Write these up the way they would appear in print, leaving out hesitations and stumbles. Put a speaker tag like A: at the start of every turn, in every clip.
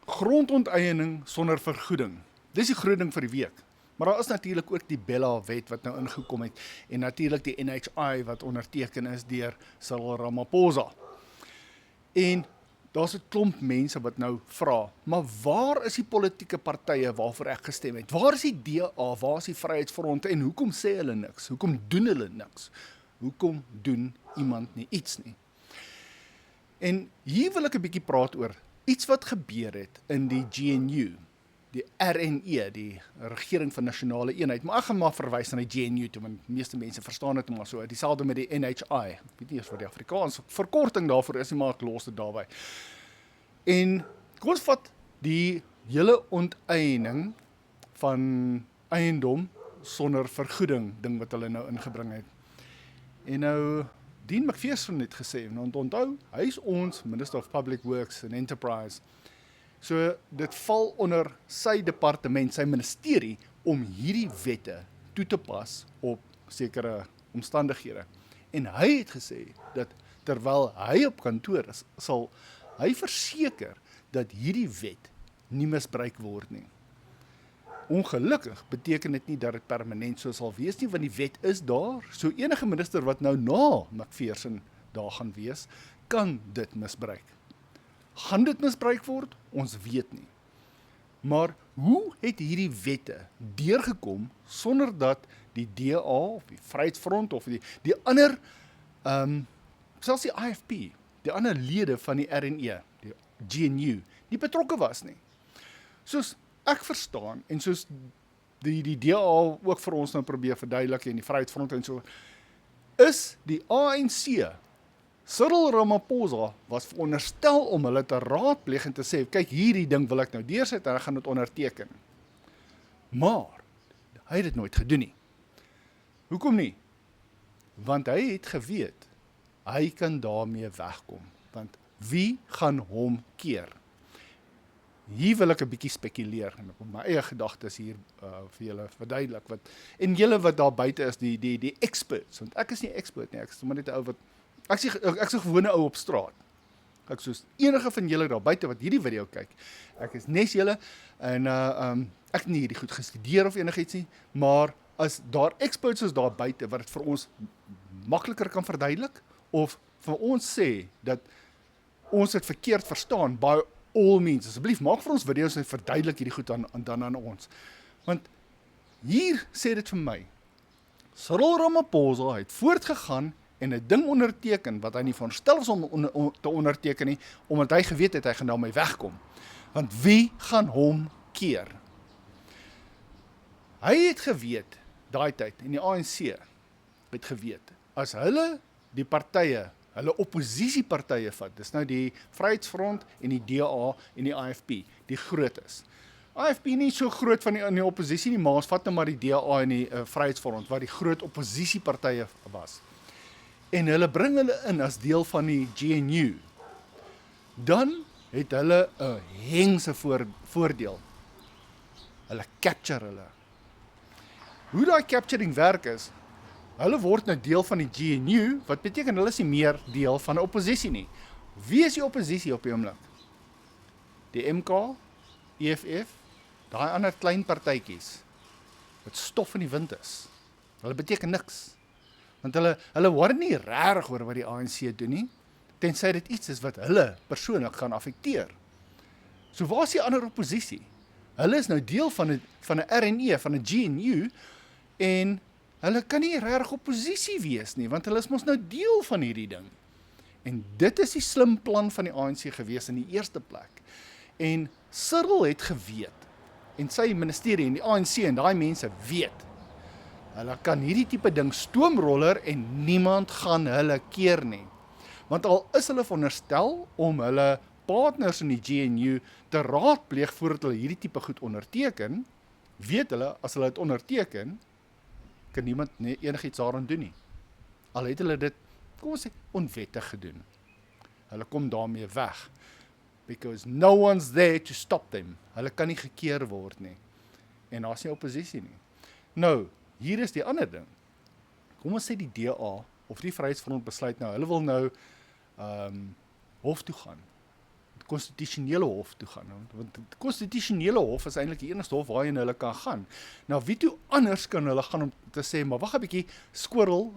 A: Grondonteening sonder vergoeding. Dis die groot ding vir die week. Maar daar is natuurlik ook die Bella-wet wat nou ingekom het en natuurlik die NHI wat onderteken is deur Cyril Ramaphosa. En daar's 'n klomp mense wat nou vra, maar waar is die politieke partye waarvoor ek gestem het? Waar is die DA? Waar is die Vryheidsfront en hoekom sê hulle niks? Hoekom doen hulle niks? Hoekom doen iemand nie iets nie? En hier wil ek 'n bietjie praat oor iets wat gebeur het in die GNU, die RNE, die Regering van Nasionale Eenheid, maar ek gaan maar verwys na die GNU toe, want die meeste mense verstaan dit maar so, dieselfde met die NHI, ek weet nie eens wat die Afrikaans verkorting daarvoor is, maar ek los dit daarby. En kom ons vat die hele onteiening van eiendom sonder vergoeding ding wat hulle nou ingebring het. En nou, Dean McPherson het gesê, want onthou, hy is ons Minister of Public Works and Enterprise. So dit val onder sy departement, sy ministerie, om hierdie wette toe te pas op sekere omstandighede. En hy het gesê dat terwyl hy op kantoor is, sal hy verseker dat hierdie wet nie misbruik word nie. Ongelukkig beteken dit nie dat dit permanent so sal wees nie, want die wet is daar. So enige minister wat nou na McPherson daar gaan wees, kan dit misbruik. Gaan dit misbruik word? Ons weet nie. Maar hoe het hierdie wette deurgekom sonder dat die DA of die Vryheidsfront of die ander, selfs die IFP, die ander lede van die RNE, die GNU, nie betrokke was nie? Soos ek verstaan, en soos die DA ook vir ons nou probeer verduidelik en die Vryheidsfront en so, is die ANC, Cyril Ramaphosa was veronderstel om hulle te raadpleeg en te sê, kyk hierdie ding wil ek nou deurset en ek gaan dit onderteken. Maar, hy het dit nooit gedoen nie. Hoekom nie? Want hy het geweet, hy kan daarmee wegkom, want wie gaan hom keer? Hier wil ek 'n bietjie spekuleer en op my eie gedagtes hier vir julle verduidelik en julle wat daar buite is, die experts, want ek is nie expert nie, ek is maar net 'n ou wat ek is 'n gewone ou op straat. Ek soos enige van julle daar buite wat hierdie video kyk. Ek is nes julle en ek het nie hierdie goed gestudeer of enigiets nie, maar as daar experts is daar buite wat dit vir ons makliker kan verduidelik of vir ons sê dat ons dit verkeerd verstaan, by all means, asseblief maak vir ons video's en verduidelik hierdie goed dan aan ons. Want hier sê dit vir my, Cyril Ramaphosa het voortgegaan en 'n ding onderteken wat hy nie veronderstel is om te onderteken nie, omdat hy geweet het hy gaan daarmee wegkom. Want wie gaan hom keer? Hy het geweet daai tyd en die ANC het geweet as hulle die partye, hulle oppositiepartye vat, dis nou die Vryheidsfront en die DA en die IFP, die groot is. IFP nie so groot van in die opposisie nie, maar ons vat nou maar die DA en die Vryheidsfront wat die groot oppositiepartye was. En hulle bring hulle in as deel van die GNU, dan het hulle 'n hengse voordeel. Hulle capture hulle. Hoe daai capturing werk is, hulle word nou deel van die GNU, wat beteken hulle is nie meer deel van 'n opposisie nie. Wie is die opposisie op die oomblik? Die MK, EFF, daai ander klein partytjies, wat stof in die wind is. Hulle beteken niks. Want hulle hoor nie regtig oor wat die ANC doen nie, tensy dit iets is wat hulle persoonlik gaan affekteer. So waar is die ander opposisie? Hulle is nou deel van 'n RNE, van 'n GNU, en hulle kan nie regtig opposisie wees nie, want hulle is mos nou deel van hierdie ding. En dit is die slim plan van die ANC gewees in die eerste plek. En Cyril het geweet, en sy ministerie en die ANC en daai mense weet, hulle kan hierdie tipe ding stoomroller en niemand gaan hulle keer nie. Want al is hulle veronderstel om hulle partners in die GNU te raadpleeg voordat hulle hierdie tipe goed onderteken, weet hulle, as hulle dit onderteken, kan niemand enigiets daaraan doen nie. Al het hulle dit, kom ons sê, onwettig gedoen. Hulle kom daarmee weg. Because no one's there to stop them. Hulle kan nie gekeer word nie. En daar is nie opposisie nie. Nou, hier is die ander ding. Kom ons sê die DA of die Vryheidsfront besluit nou, hulle wil nou hof toe gaan. konstitusionele hof toe gaan. Want die konstitusionele hof is eintlik die enigste hof waarheen hulle kan gaan. Nou wie toe anders kan hulle gaan om te sê, maar wag 'n bietjie, Cyril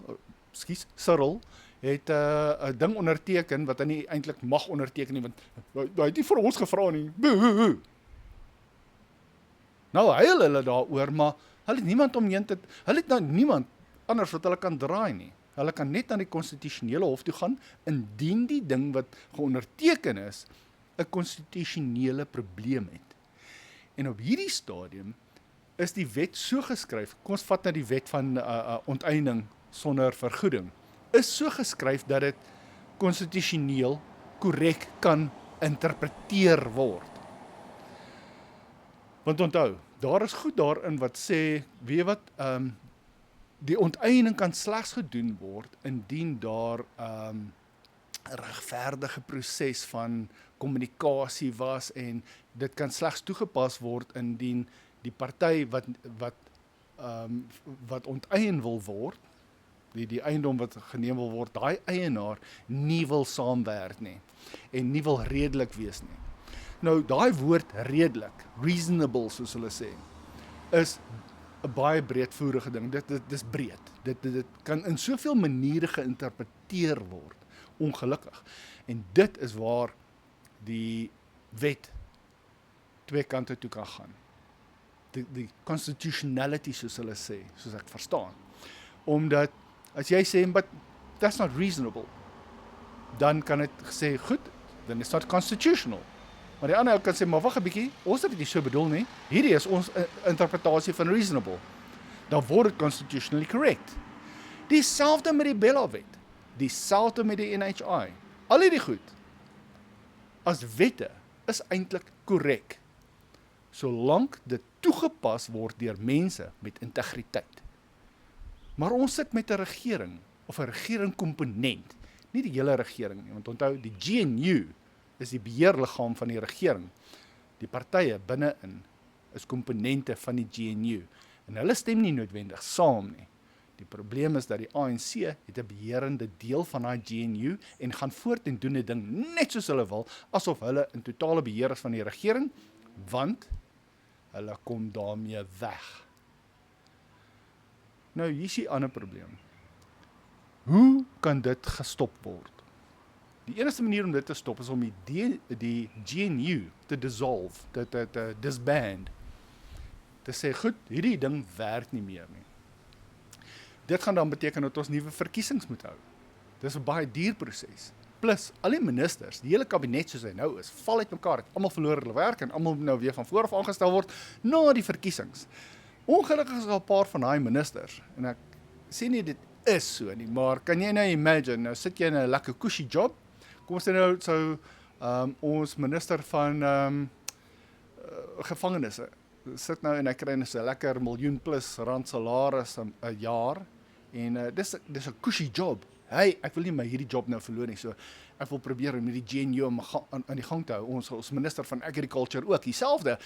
A: het 'n ding onderteken wat hy nie eintlik mag onderteken nie, want hy het nie vir ons gevra nie. Boe. Nou huil hulle daaroor, maar hulle het niemand omheen te, hulle het nou niemand anders wat hulle kan draai nie. Hulle kan net aan die konstitusionele hof toe gaan, indien die ding wat geonderteken is, 'n konstitusionele probleem het. En op hierdie stadium is die wet so geskryf, kom ons vat nou die wet van onteiening sonder vergoeding, is so geskryf dat dit konstitusioneel korrek kan interpreteer word. Want onthou, daar is goed daarin wat sê, weet wat, die onteiening kan slegs gedoen word indien daar 'n regverdige proses van kommunikasie was, en dit kan slegs toegepas word indien die party wat onteien wil word, die eiendom wat geneem wil word, daai eienaar nie wil saamwerk nie en nie wil redelik wees nie. Nou daai woord redelik, reasonable soos hulle sê, is 'n baie breedvoerige ding. Dit is breed. Dit kan in soveel maniere geïnterpreteer word, ongelukkig. En dit is waar die wet twee kante toe kan gaan. Die constitutionality soos hulle sê, soos ek verstaan. Omdat as jy sê, but that's not reasonable, dan kan dit sê, goed, then it's not constitutional. Maar die ander kan sê, maar wag 'n bietjie, ons het dit nie so bedoel nie. Hierdie is ons interpretasie van reasonable. Dan word dit constitutionally correct. Dieselfde met die Bella-wet, dieselfde met die NHI. Al hierdie goed, as wette, is eintlik korrek, solank dit toegepas word deur mense met integriteit. Maar ons sit met 'n regering, of 'n regeringkomponent, nie die hele regering nie, want onthou, die GNU is die beheerliggaam van die regering. Die partye binne-in is komponente van die GNU, en hulle stem nie noodwendig saam nie. Die probleem is dat die ANC het 'n beheerende deel van daai GNU en gaan voort en doen die ding net soos hulle wil, asof hulle in totale beheer is van die regering, want hulle kom daarmee weg. Nou, hier is die ander probleem. Hoe kan dit gestop word? Die enigste manier om dit te stop is om die GNU te dissolve, te disband, te sê, goed, hierdie ding werk nie meer nie. Dit gaan dan beteken dat ons nuwe verkiesings moet hou. Dis 'n baie duur proses. Plus, al die ministers, die hele kabinet soos hy nou is, val uit mekaar, het almal verloor hulle werk en almal moet nou weer van voor af aangestel word na die verkiesings. Ongelukkig is al 'n paar van daai ministers, en ek sê nie dit is so nie, maar kan jy nou imagine, nou sit jy in 'n lekker cushy job, kom ons sê nou so ons minister van gevangenisse sit nou en hy kry so 'n lekker R1 miljoen plus salaris 'n jaar, en dis 'n cushy job. Hey, ek wil nie my hierdie job nou verloor nie, so ek wil probeer om die GNU aan die gang te hou. Ons minister van agriculture ook dieselfde.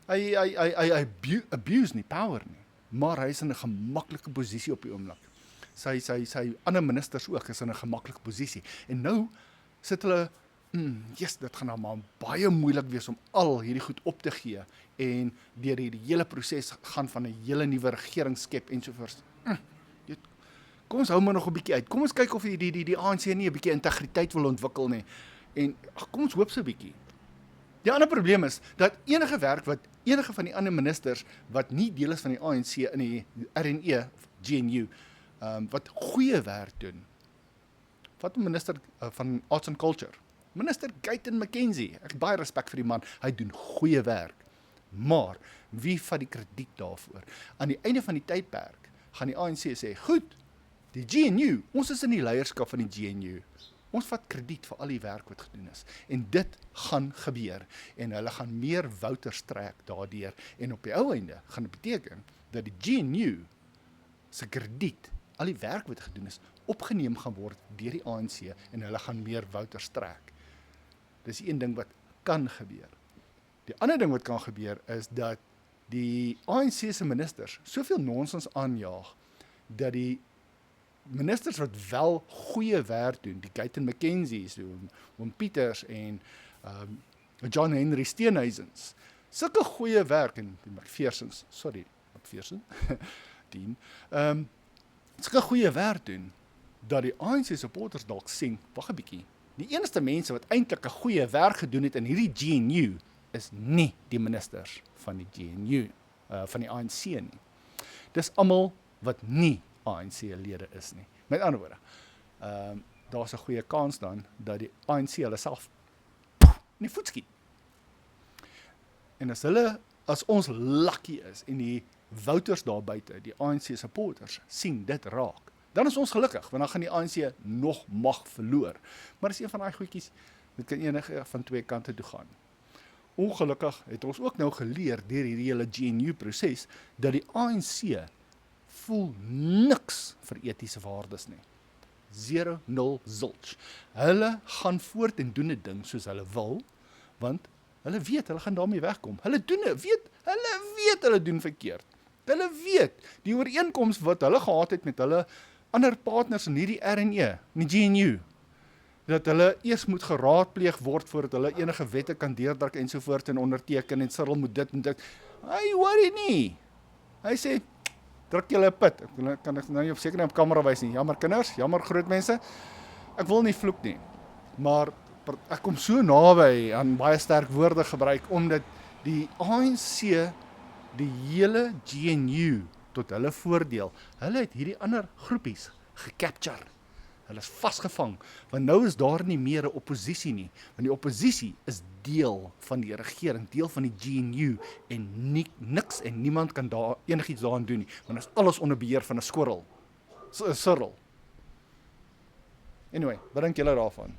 A: Hy abuse nie power nie, maar hy is in 'n gemaklike posisie op die oomblik. Sy ander ministers ook is in 'n gemaklike posisie. En nou sit hulle, dit gaan nou maar baie moeilik wees om al hierdie goed op te gee en deur hierdie hele proses gaan van 'n hele nuwe regering skep ensovoorts. Kom ons hou maar nog 'n bietjie uit. Kom ons kyk of die ANC nie 'n bietjie integriteit wil ontwikkel nie. En kom ons hoop so 'n bietjie. Die ander probleem is dat enige werk wat enige van die ander ministers wat nie deel is van die ANC in die RNE of GNU wat goeie werk doen. Wat 'n minister van Arts and Culture, minister Gayton McKenzie. Ek het baie respek vir die man. Hy doen goeie werk. Maar wie vat die krediet daarvoor? Aan die einde van die tydperk gaan die ANC sê, goed, die GNU, ons is in die leierskap van die GNU. Ons vat krediet vir al die werk wat gedoen is. En dit gaan gebeur. En hulle gaan meer wouters trek daardeur. En op die ou einde gaan dit beteken dat die GNU se krediet, al die werk wat gedoen is, opgeneem gaan word deur die ANC en hulle gaan meer wouters trek. Dis een ding wat kan gebeur. Die ander ding wat kan gebeur is dat die ANC se ministers soveel nonsens aanjaag dat die ministers wat wel goeie werk doen, die Guyton McKenzie's, oom Pieters en John Henry Steenhuisens, sulke goeie werk, en die McPhersons, Dean, sulke goeie werk doen, dat die ANC supporters dalk sien, wag 'n bietjie, die enigste mense wat eintlik 'n goeie werk gedoen het in hierdie GNU, is nie die ministers van die GNU, van die ANC nie. Dis almal wat nie ANC-lede is nie. Met ander woorde, daar's 'n goeie kans dan, dat die ANC hulle self in die voet skiet. En as ons lucky is, en die voters daar buite, die ANC supporters, sien dit raak, dan is ons gelukkig, want dan gaan die ANC nog mag verloor. Maar dis een van daai goedjies, dit kan enige van twee kante toe gaan. Ongelukkig het ons ook nou geleer deur hierdie hele GNU-proses, dat die ANC voel niks vir etiese waardes nie. 0, 0, zilch. Hulle gaan voort en doen 'n ding soos hulle wil, want hulle weet, hulle gaan daarmee wegkom. Hulle weet hulle doen verkeerd. Hulle weet, die ooreenkoms wat hulle gehad het met hulle ander partners in hierdie RNE, in die GNU, dat hulle eers moet geraadpleeg word voordat hulle enige wette kan deurdruk ensovoorts en onderteken en Cyril moet dit en dit. Hy worry nie. Hy sê, druk julle 'n pit. Ek kan nou nie op seker nie op kamera wys nie. Jammer kinders, jammer groot mense. Ek wil nie vloek nie. Maar ek kom so naby aan baie sterk woorde gebruik, omdat die ANC, die hele GNU tot hulle voordeel, hulle het hierdie ander groepies gecapture. Hulle is vasgevang, want nou is daar nie meer 'n oppositie nie, want die oppositie is deel van die regering, deel van die GNU, en niks en niemand kan daar enigiets daaraan doen nie, want is alles onder beheer van 'n squirrel, Cyril. Anyway, wat dink julle daarvan?